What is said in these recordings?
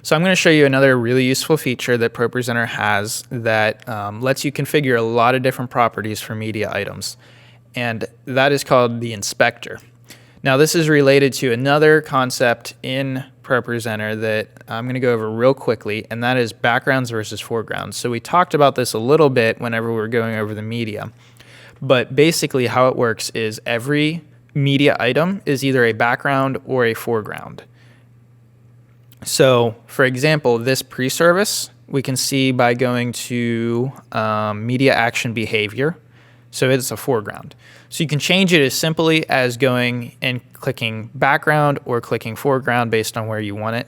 So I'm going to show you another really useful feature that ProPresenter has that lets you configure a lot of different properties for media items, and that is called the inspector. Now this is related to another concept in ProPresenter that I'm going to go over real quickly, and that is backgrounds versus foregrounds. So we talked about this a little bit whenever we were going over the media, but basically how it works is every media item is either a background or a foreground. So for example, this pre-service we can see by going to media action behavior. So it's a foreground. So you can change it as simply as going and clicking background or clicking foreground based on where you want it.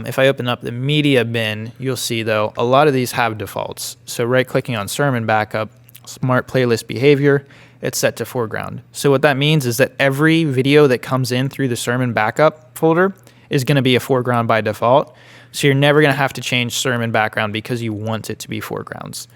If I open up the media bin, you'll see though a lot of these have defaults. So right clicking on sermon backup, smart playlist behavior, it's set to foreground. So what that means is that every video that comes in through the sermon backup folder is going to be a foreground by default. So you're never going to have to change sermon background because you want it to be foregrounds.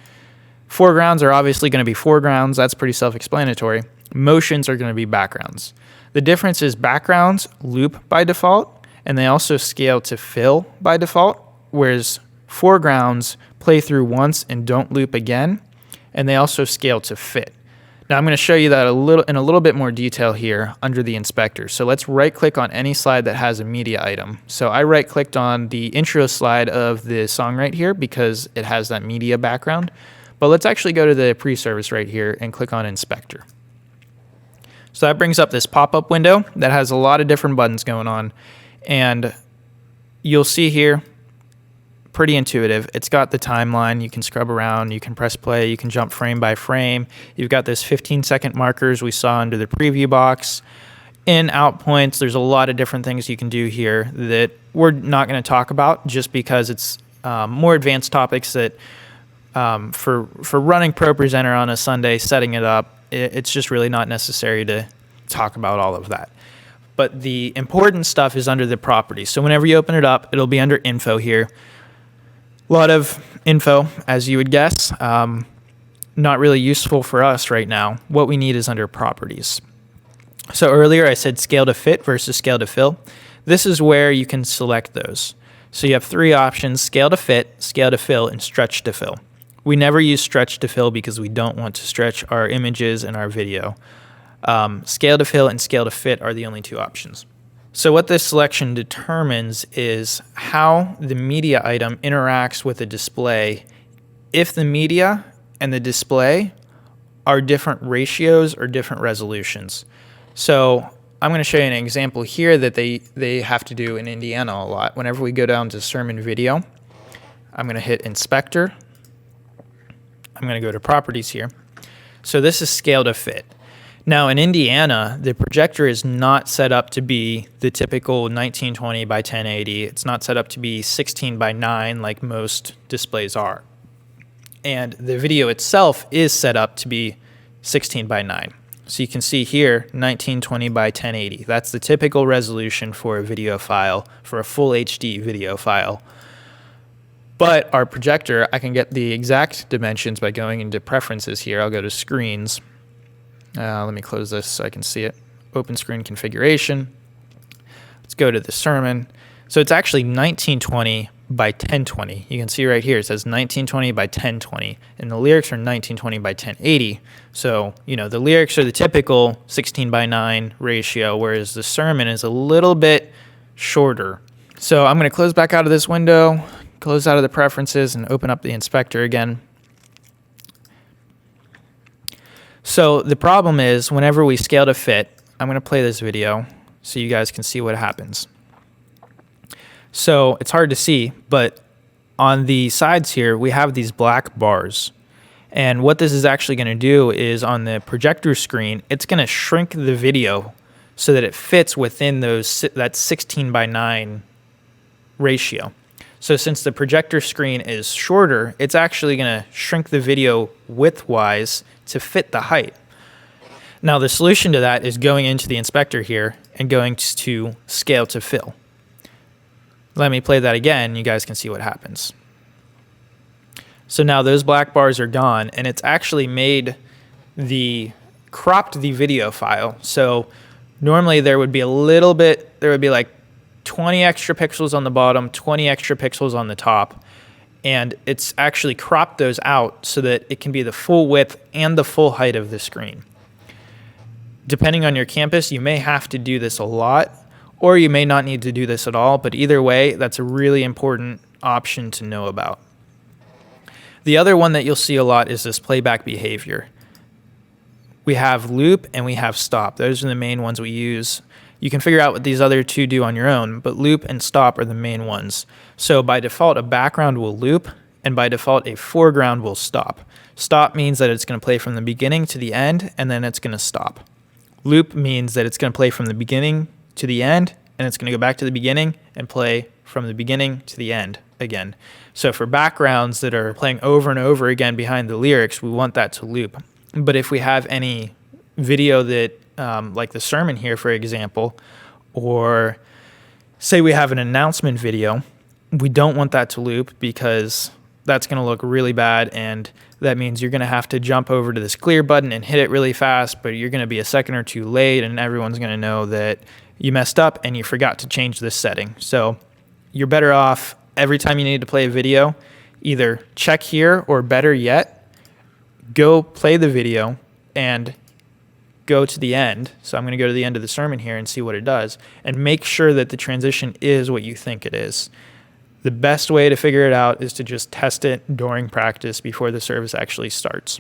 Foregrounds are obviously going to be foregrounds. That's pretty self-explanatory. Motions are going to be backgrounds. The difference is backgrounds loop by default, and they also scale to fill by default, whereas foregrounds play through once and don't loop again, and they also scale to fit. Now I'm going to show you that in a little bit more detail here under the inspector. So let's right click on any slide that has a media item. So I right clicked on the intro slide of the song right here because it has that media background. But let's actually go to the pre-service right here and click on inspector. So that brings up this pop-up window that has a lot of different buttons going on. And you'll see here, pretty intuitive. It's got the timeline. You can scrub around, you can press play, you can jump frame by frame. You've got this 15-second markers we saw under the preview box. In out points, there's a lot of different things you can do here that we're not going to talk about just because it's more advanced topics that for running ProPresenter on a Sunday, setting it up, it's just really not necessary to talk about all of that. But the important stuff is under the properties. So whenever you open it up, it'll be under info here. A lot of info, as you would guess, not really useful for us right now. What we need is under properties. So earlier I said scale to fit versus scale to fill. This is where you can select those. So you have three options: scale to fit, scale to fill, and stretch to fill. We never use stretch to fill because we don't want to stretch our images and our video. Scale to fill and scale to fit are the only two options. So what this selection determines is how the media item interacts with the display if the media and the display are different ratios or different resolutions. So I'm going to show you an example here that they have to do in Indiana a lot. Whenever we go down to sermon video, I'm going to hit inspector. I'm going to go to properties here. So this is scale to fit. Now in Indiana, the projector is not set up to be the typical 1920 by 1080. It's not set up to be 16 by 9 like most displays are. And the video itself is set up to be 16 by 9. So you can see here 1920 by 1080. That's the typical resolution for a video file, for a full HD video file. But our projector, I can get the exact dimensions by going into preferences here. I'll go to screens. Let me close this so I can see it. Open screen configuration. Let's go to the sermon. So it's actually 1920 by 1020. You can see right here it says 1920 by 1020, and the lyrics are 1920 by 1080. So, you know, the lyrics are the typical 16 by 9 ratio, whereas the sermon is a little bit shorter. So I'm going to close back out of this window, close out of the preferences, and open up the inspector again. So the problem is whenever we scale to fit, I'm going to play this video so you guys can see what happens. So it's hard to see, but on the sides here, we have these black bars. And what this is actually going to do is on the projector screen, it's going to shrink the video so that it fits within that 16 by 9 ratio. So since the projector screen is shorter, it's actually going to shrink the video width-wise to fit the height. Now the solution to that is going into the inspector here and going to scale to fill. Let me play that again, you guys can see what happens. So now those black bars are gone, and it's actually made cropped the video file. So normally there would be like 20 extra pixels on the bottom, 20 extra pixels on the top. And it's actually cropped those out so that it can be the full width and the full height of the screen. Depending on your campus, you may have to do this a lot, or you may not need to do this at all, but either way, that's a really important option to know about. The other one that you'll see a lot is this playback behavior. We have loop and we have stop. Those are the main ones we use. You can figure out what these other two do on your own, but loop and stop are the main ones. So by default, a background will loop, and by default, a foreground will stop. Stop means that it's going to play from the beginning to the end, and then it's going to stop. Loop means that it's going to play from the beginning to the end, and it's going to go back to the beginning and play from the beginning to the end again. So for backgrounds that are playing over and over again behind the lyrics, we want that to loop. But if we have any video that, like the sermon here, for example, or say we have an announcement video, we don't want that to loop because that's going to look really bad, and that means you're going to have to jump over to this clear button and hit it really fast, but you're going to be a second or two late, and everyone's going to know that you messed up and you forgot to change this setting. So you're better off every time you need to play a video, either check here, or better yet, go play the video and go to the end. So I'm going to go to the end of the sermon here and see what it does, and make sure that the transition is what you think it is. The best way to figure it out is to just test it during practice before the service actually starts.